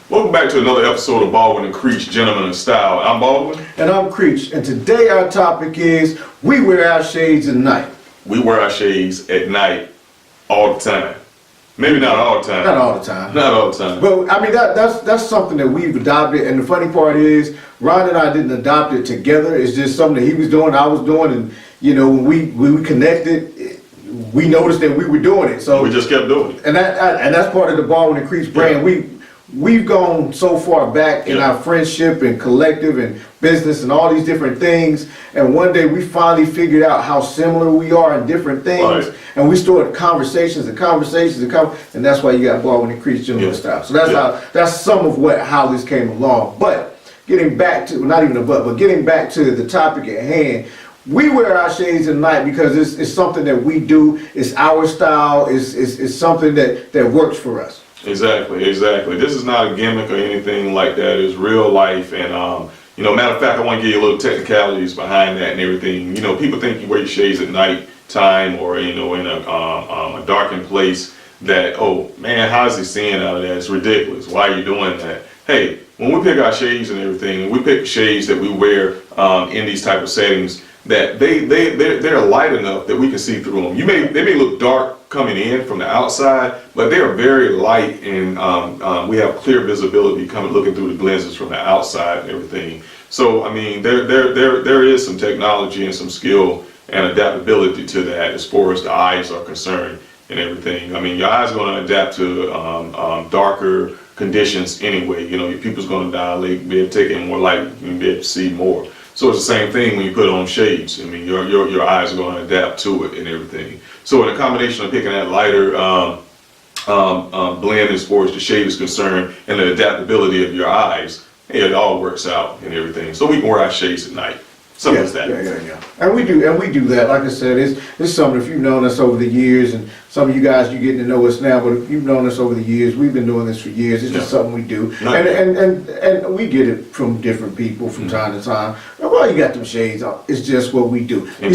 Welcome back to another episode of Baldwin and Creech, Gentlemen of Style. I'm Baldwin. And I'm Creech. And today our topic is, we wear our shades at night. We wear our shades at night all the time. Maybe not all the time. Not all the time. Not all the time. But I mean, that's something that we've adopted. And the funny part is, Ron and I didn't adopt it together. It's just something that he was doing, I was doing. And, you know, when we connected, we noticed that we were doing it. So we just kept doing it. And that's part of the Baldwin and Creech brand. Yeah. We've gone so far back in our friendship and collective and business and all these different things, and one day we finally figured out how similar we are in different things, Right. and we started conversations, and that's why you got Baldwin and Creech Gentlemen Style. So that's some of how this came along. But getting back to, but getting back to the topic at hand, we wear our shades at night because it's something that we do. It's our style. It's something that works for us. Exactly. This is not a gimmick or anything like that. It's real life. And, matter of fact, I want to give you a little technicalities behind that and everything. You know, people think you wear your shades at night time or, in a darkened place that, oh, man, how's he seeing out of that? It's ridiculous. Why are you doing that? Hey, when we pick our shades and everything, we pick shades that we wear in these type of settings that they're light enough that we can see through them. They may look dark coming in from the outside, but they are very light, and we have clear visibility looking through the lenses from the outside and everything. So I mean, there is some technology and some skill and adaptability to that as far as the eyes are concerned and everything. I mean, your eyes are going to adapt to darker conditions anyway. You know, your pupil's going to dilate, be able to take in more light, and be able to see more. So it's the same thing when you put on shades. I mean, your eyes are going to adapt to it and everything. So in a combination of picking that lighter blend as far as the shade is concerned and the adaptability of your eyes, it all works out and everything. So we can wear our shades at night. Something like that. Yeah. And we do that. Like I said, it's something, if you've known us over the years, and some of you guys, you're getting to know us now, but if you've known us over the years, we've been doing this for years. It's just something we do. And we get it from different people from time to time. And while you got them shades on, it's just what we do. And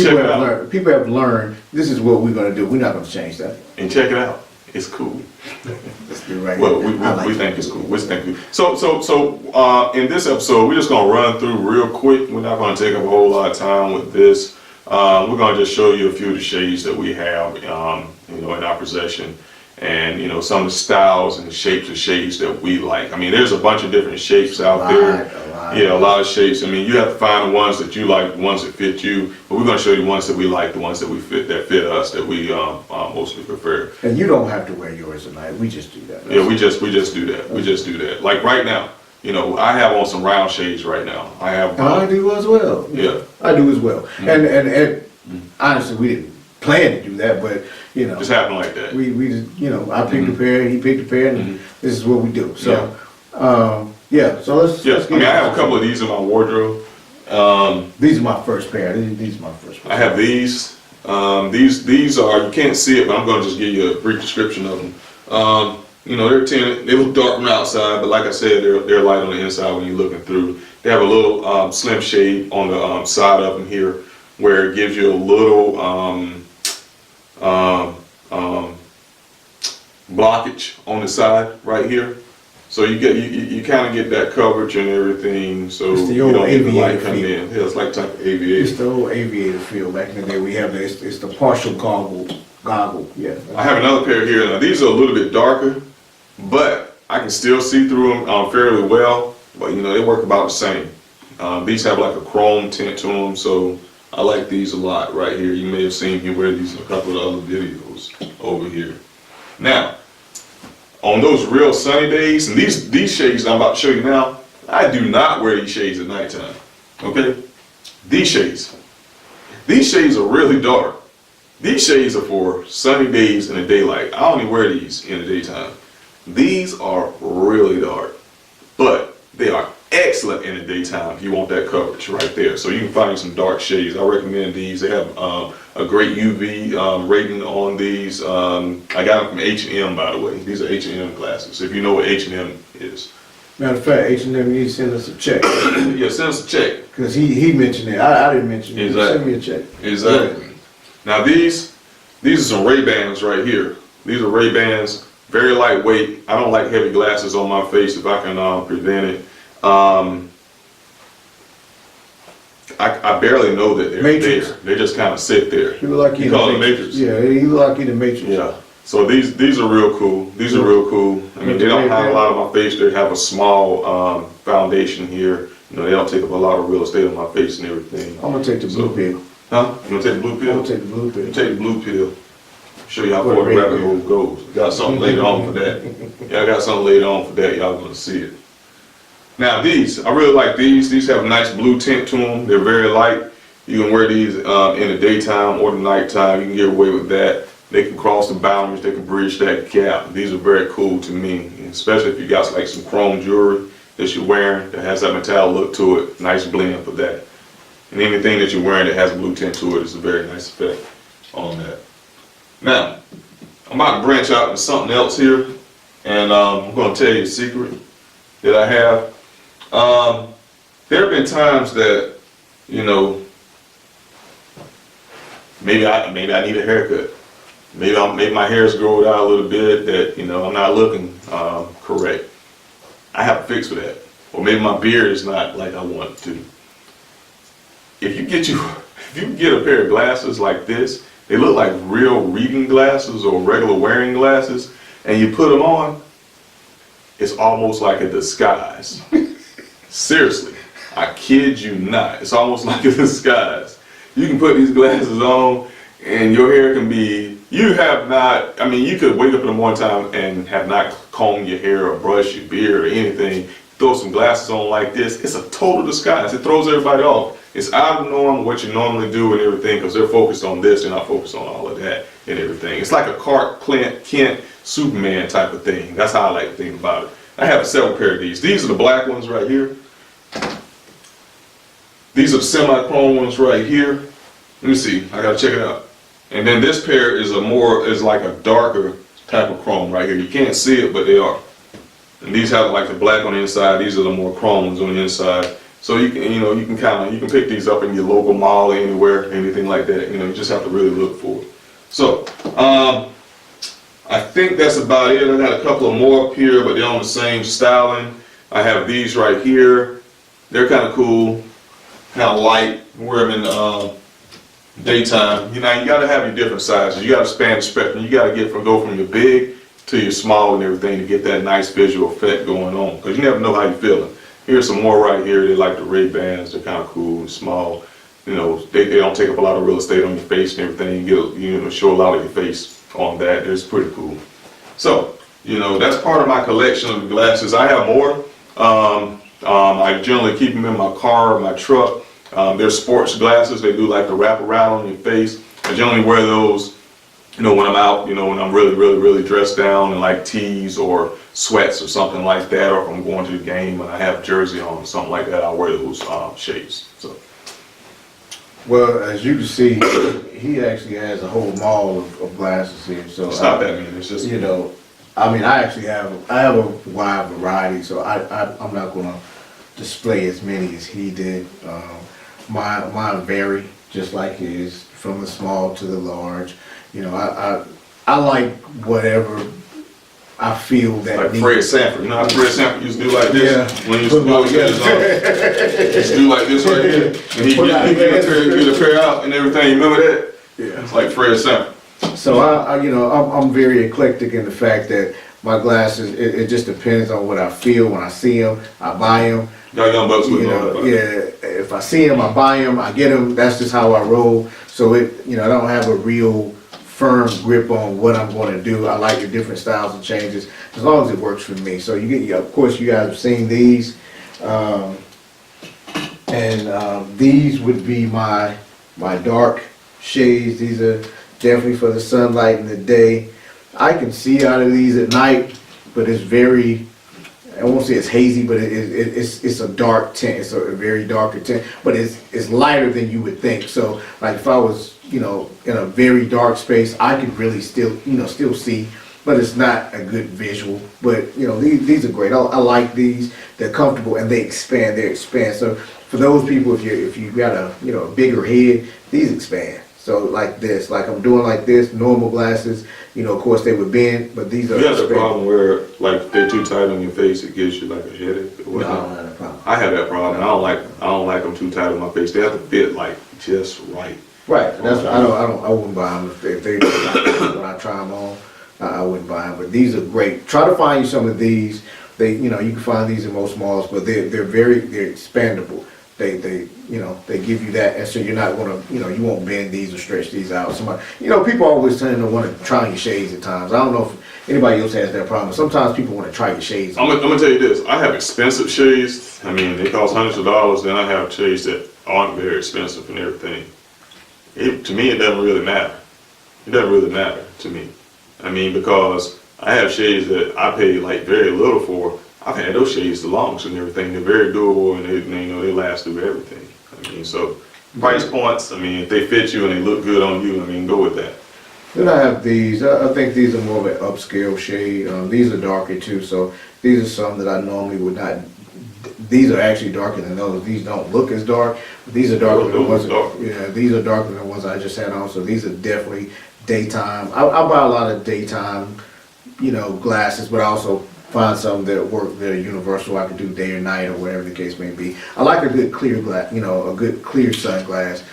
People have learned this is what we're going to do. We're not going to change that. And check it out. It's cool. Let's do right. Well, we think it's cool. So in this episode, we're just gonna run through real quick. We're not gonna take up a whole lot of time with this. We're gonna just show you a few of the shades that we have, in our possession, and some of the styles and the shapes of shades that we like. I mean, there's a bunch of different shapes out there. A lot of shapes. I mean, you have to find the ones that you like, the ones that fit you. But we're gonna show you the ones that we like, the ones that fit us, that we mostly prefer. And you don't have to wear yours tonight. We just do that. Yeah, we just do that. We just do that. Like right now, I have on some round shades right now. I have. And I do as well. Yeah, I do as well. Mm-hmm. And honestly, we didn't plan to do that, but just happened like that. We just, I picked a pair, he picked a pair, and this is what we do. So, so let's get I have a couple of these in my wardrobe. These are my first pair. These are my first pair. I have these. These are, you can't see it, but I'm going to just give you a brief description of them. They're tinted. They look dark from the outside, but like I said, they're light on the inside when you're looking through. They have a little slim shade on the side of them here, where it gives you a little blockage on the side right here. So you kind of get that coverage and everything, so you don't get the light coming in. Yeah, it's like type of aviator. It's the old aviator feel. Back in the day, we have this. It's the partial goggle. Yeah. I have another pair here. Now these are a little bit darker, but I can still see through them fairly well. But they work about the same. These have like a chrome tint to them, so I like these a lot right here. You may have seen me wear these in a couple of other videos over here. Now, on those real sunny days, and these shades I'm about to show you now, I do not wear these shades at nighttime. Okay? These shades are really dark. These shades are for sunny days in the daylight. I only wear these in the daytime. These are really dark, but they are excellent in the daytime if you want that coverage right there. So you can find some dark shades. I recommend these. They have a great UV rating on these. I got them from H&M, by the way. These are H&M glasses, if you know what H&M is. Matter of fact, H&M needs to send us a check. Yeah, send us a check. Because he mentioned it. I didn't mention it. Exactly. Send me a check. Exactly. Now these are some Ray-Bans right here. These are Ray-Bans, very lightweight. I don't like heavy glasses on my face if I can prevent it. I barely know that they're Matrix. there. They just kind of sit there. You look like You you call in it the Matrix. Yeah, you look like you in the Matrix. Yeah. So these are real cool. These are real cool. I mean, they don't have a lot of my face. They have a small foundation here. You know, they don't take up a lot of real estate on my face and everything. I'm gonna take the blue pill. Huh? You gonna take the blue I'm pill? gonna take the blue pill. You take the blue pill. Show you how Or far the the red rabbit pill. hole goes. Got something later on for that. Yeah, I got something later on for that. Y'all gonna see it. Now these, I really like these. These have a nice blue tint to them. They're very light. You can wear these in the daytime or the nighttime. You can get away with that. They can cross the boundaries. They can bridge that gap. These are very cool to me, especially if you got like some chrome jewelry that you're wearing that has that metallic look to it. Nice blend for that. And anything that you're wearing that has a blue tint to it is a very nice effect on that. Now, I'm about to branch out into something else here, and I'm going to tell you a secret that I have. There have been times that, you know, maybe I need a haircut. Maybe my hair's growing out a little bit that, you know, I'm not looking correct. I have a fix for that. Or maybe my beard is not like I want it to. If you get a pair of glasses like this, they look like real reading glasses or regular wearing glasses, and you put them on, it's almost like a disguise. Seriously, I kid you not. It's almost like a disguise. You can put these glasses on and your hair can be, you could wake up in the morning time and have not combed your hair or brushed your beard or anything, throw some glasses on like this, it's a total disguise. It throws everybody off. It's out of the norm, what you normally do and everything, because they're focused on this, they're not focused on all of that and everything. It's like a Clark Kent Superman type of thing. That's how I like to think about it. I have several pair of these. These are the black ones right here. These are the semi-chrome ones right here. Let me see, I gotta check it out. And then this pair is like a darker type of chrome right here. You can't see it, but they are. And these have like the black on the inside. These are the more chrome ones on the inside. So you can pick these up in your local mall, anywhere, anything like that. You know, you just have to really look for it. So, I think that's about it. I got a couple of more up here, but they're on the same styling. I have these right here. They're kind of cool, kind of light. Wear them in daytime. You know, you got to have your different sizes. You got to span the spectrum. You got to go from your big to your small and everything to get that nice visual effect going on. Because you never know how you're feeling. Here's some more right here. They like the Ray-Bans. They're kind of cool and small. You know, they don't take up a lot of real estate on your face and everything. You show a lot of your face on that. It's pretty cool. So, you know, that's part of my collection of glasses. I have more. I generally keep them in my car or my truck. They're sports glasses. They do like the wrap around on your face. I generally wear those, you know, when I'm out, you know, when I'm really, really, really dressed down in like tees or sweats or something like that, or if I'm going to the game and I have a jersey on or something like that, I'll wear those shades. So. Well, as you can see, he actually has a whole mall of glasses here. So It's not that mean. It's just, you know, I mean, I have a wide variety, so I'm not gonna display as many as he did. Mine vary just like his, from the small to the large. You know, I like whatever I feel that like needs. Fred Sanford. You know how Fred Sanford used to do like this? Yeah. When he used to go to his he used to do like this right here. And he get a pair out and everything. You remember that? Yeah. It's like Fred Sanford. So I'm very eclectic in the fact that my glasses, it just depends on what I feel when I see them. I buy them. Y'all young bucks with You know, yeah. If I see them, I buy them. I get them. That's just how I roll. So I don't have a real firm grip on what I'm going to do. I like the different styles and changes as long as it works for me. So of course, you guys have seen these, these would be my dark shades. These are definitely for the sunlight in the day. I can see out of these at night, but it's very, I won't say it's hazy, but it's a dark tint. It's a very darker tint, but it's lighter than you would think. So like if I was, in a very dark space, I could really still see, but it's not a good visual. But these are great. I like these. They're comfortable and they expand. So for those people, if you got a bigger head, these expand. So like this, like I'm doing like this, normal glasses, of course they would bend, but these are. You have the problem where like if they're too tight on your face, it gives you like a headache or No, I whatnot? don't have that problem. I have that problem. I don't like them too tight on my face. They have to fit like just right. Right. That's I wouldn't buy them if they when I try them on. I wouldn't buy them, but these are great. Try to find you some of these. You can find these in most malls, but they're expandable. They give you that, and so you're not gonna, you won't bend these or stretch these out. Somebody, people always tend to want to try your shades at times. I don't know if anybody else has that problem. Sometimes people want to try your shades. I'm gonna tell you this. I have expensive shades. I mean, they cost hundreds of dollars. Then I have shades that aren't very expensive and everything. To me, it doesn't really matter. It doesn't really matter to me. I mean, because I have shades that I pay like very little for. I've had those shades the longest and everything. They're very durable and they last through everything. I mean, so price points, I mean, if they fit you and they look good on you, I mean, go with that. Then I have these. I think these are more of an upscale shade. These are darker too, so these are some that I normally would not. These are actually darker than those. These don't look as dark, but these are darker than the ones. Yeah, these are darker than the ones I just had on. So these are definitely daytime. I buy a lot of daytime, glasses, but I also find some that work that are universal. I can do day or night or whatever the case may be. I like a good clear glass, a good clear sunglass.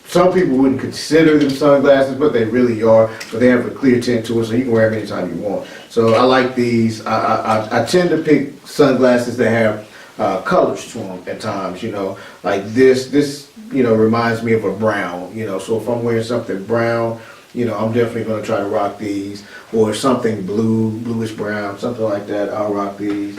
Some people wouldn't consider them sunglasses, but they really are. But they have a clear tint to it, so you can wear them anytime you want. So I like these. I tend to pick sunglasses that have colors to them at times. Like this reminds me of a brown. So if I'm wearing something brown, I'm definitely going to try to rock these. Or something bluish brown, something like that, I'll rock these.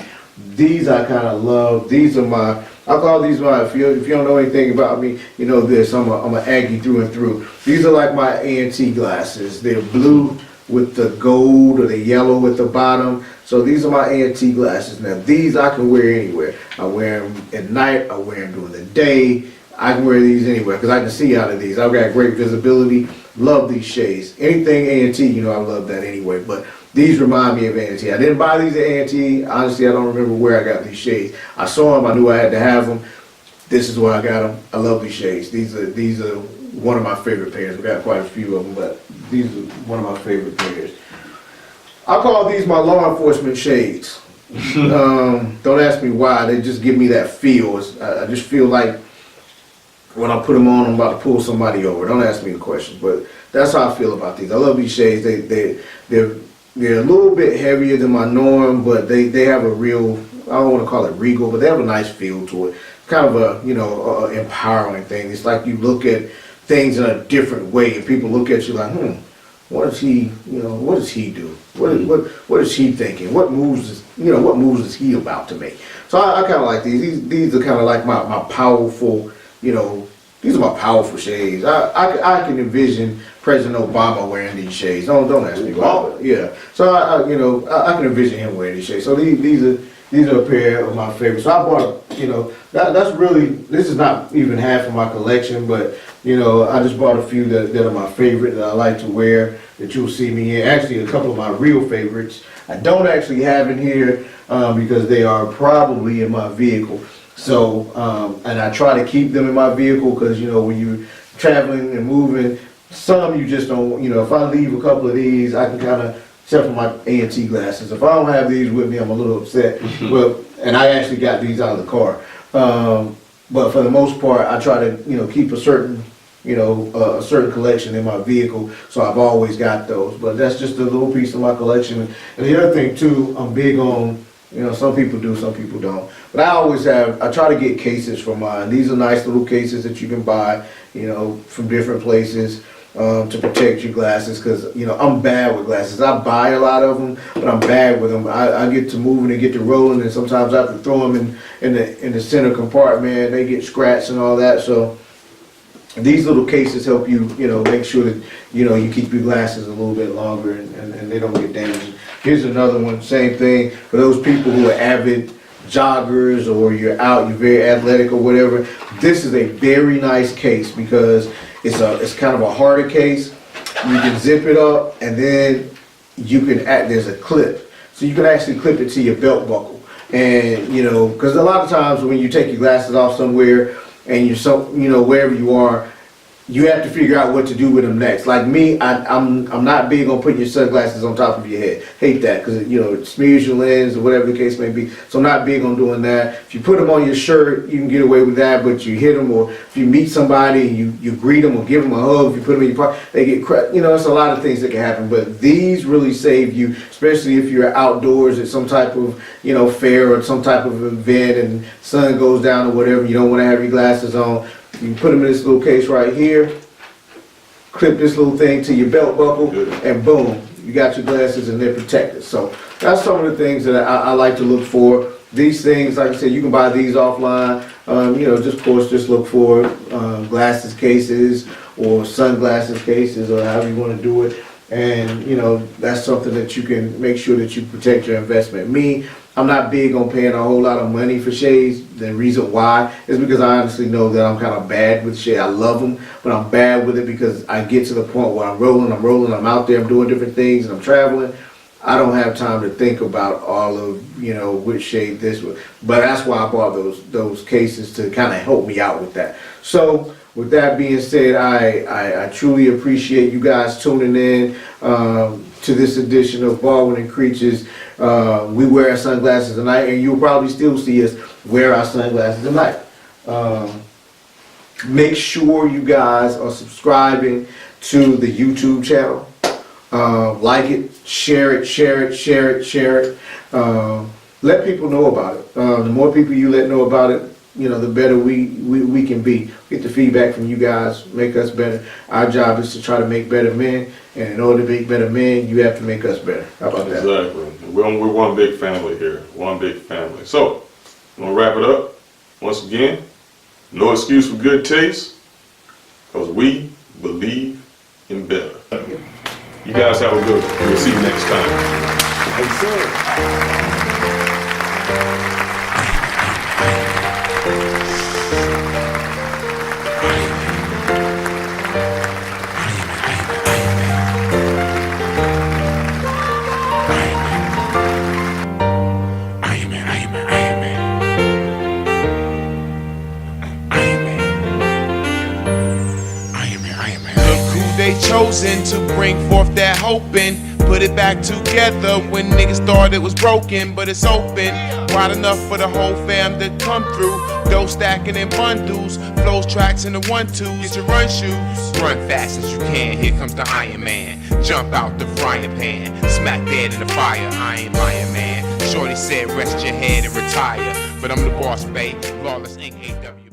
These I kind of love. These are I call these my, if you don't know anything about me, you know this, I'm a Aggie through and through. These are like my A&T glasses. They're blue with the gold or the yellow at the bottom. So these are my A&T glasses. Now these I can wear anywhere. I wear them at night, I wear them during the day. I can wear these anywhere because I can see out of these. I've got great visibility. Love these shades. Anything A&T, I love that anyway. But these remind me of A&T. I didn't buy these at A&T. Honestly, I don't remember where I got these shades. I saw them. I knew I had to have them. This is where I got them. I love these shades. These are one of my favorite pairs. We got quite a few of them, but these are one of my favorite pairs. I call these my law enforcement shades. Don't ask me why. They just give me that feel. I just feel like when I put them on, I'm about to pull somebody over. Don't ask me the questions, but that's how I feel about these. I love these shades. They're a little bit heavier than my norm, but they have a real, I don't want to call it regal, but they have a nice feel to it. Kind of a empowering thing. It's like you look at things in a different way, and people look at you like, what does he do? What is he thinking? What moves is he about to make? So I kind of like these. These are kind of like my powerful. These are my powerful shades. I can envision President Obama wearing these shades. Don't ask me why. Yeah. So I can envision him wearing these shades. So these are a pair of my favorites. So I bought that's really, this is not even half of my collection, but I just bought a few that are my favorite that I like to wear that you'll see me in. Actually, a couple of my real favorites I don't actually have in here because they are probably in my vehicle. So, and I try to keep them in my vehicle because, when you're traveling and moving, some you just don't, if I leave a couple of these, I can kind of, except for my A&T glasses. If I don't have these with me, I'm a little upset. Well, and I actually got these out of the car. But for the most part, I try to, keep a certain a certain collection in my vehicle, so I've always got those. But that's just a little piece of my collection. And the other thing too, I'm big on, some people do, some people don't. But I try to get cases for mine. These are nice little cases that you can buy, from different places. To protect your glasses, because I'm bad with glasses. I buy a lot of them, but I'm bad with them. I get to moving and get to rolling, and sometimes I have to throw them in the center compartment. They get scratched and all that. So these little cases help you, make sure that you keep your glasses a little bit longer and they don't get damaged. Here's another one, same thing for those people who are avid joggers, or you're very athletic or whatever. This is a very nice case because it's kind of a harder case. You can zip it up, and then there's a clip, so you can actually clip it to your belt buckle. And because a lot of times when you take your glasses off somewhere and wherever you are, you have to figure out what to do with them next. Like me, I'm not big on putting your sunglasses on top of your head. Hate that, because it smears your lens or whatever the case may be. So I'm not big on doing that. If you put them on your shirt, you can get away with that. But you hit them, or if you meet somebody and you greet them or give them a hug, if you put them in your pocket, they get cracked. It's a lot of things that can happen. But these really save you, especially if you're outdoors at some type of fair or some type of event and sun goes down or whatever. You don't want to have your glasses on. You put them in this little case right here, clip this little thing to your belt buckle, and boom, you got your glasses and they're protected. So that's some of the things that I like to look for. These things, like I said, you can buy these offline. Just look for glasses cases or sunglasses cases, or however you want to do it. And that's something that you can make sure that you protect your investment. I'm not big on paying a whole lot of money for shades. The reason why is because I honestly know that I'm kind of bad with shades. I love them, but I'm bad with it because I get to the point where I'm rolling, I'm out there, I'm doing different things, and I'm traveling. I don't have time to think about all of, which shade this was. But that's why I bought those cases, to kind of help me out with that. So with that being said, I truly appreciate you guys tuning in to this edition of Baldwin and Creech's We Wear Our Sunglasses Tonight, and you'll probably still see us wear our sunglasses tonight. Make sure you guys are subscribing to the YouTube channel. Like it, share it. Let people know about it. The more people you let know about it, the better we can be. Get the feedback from you guys, make us better. Our job is to try to make better men, and in order to make better men, you have to make us better. How about that? Exactly. We're one big family here. One big family. So, I'm going to wrap it up. Once again, no excuse for good taste, because we believe in better. You guys have a good one. We'll see you next time. Yes, sir. Chosen to bring forth that hope and put it back together when niggas thought it was broken, but it's open wide enough for the whole fam to come through. Dough stacking in bundles, flows tracks in the 1-2s. Get your run shoes, run fast as you can. Here comes the Iron Man. Jump out the frying pan, smack dead in the fire. I ain't Iron Man. Shorty said rest your head and retire, but I'm the boss, babe. Lawless Inc. AW.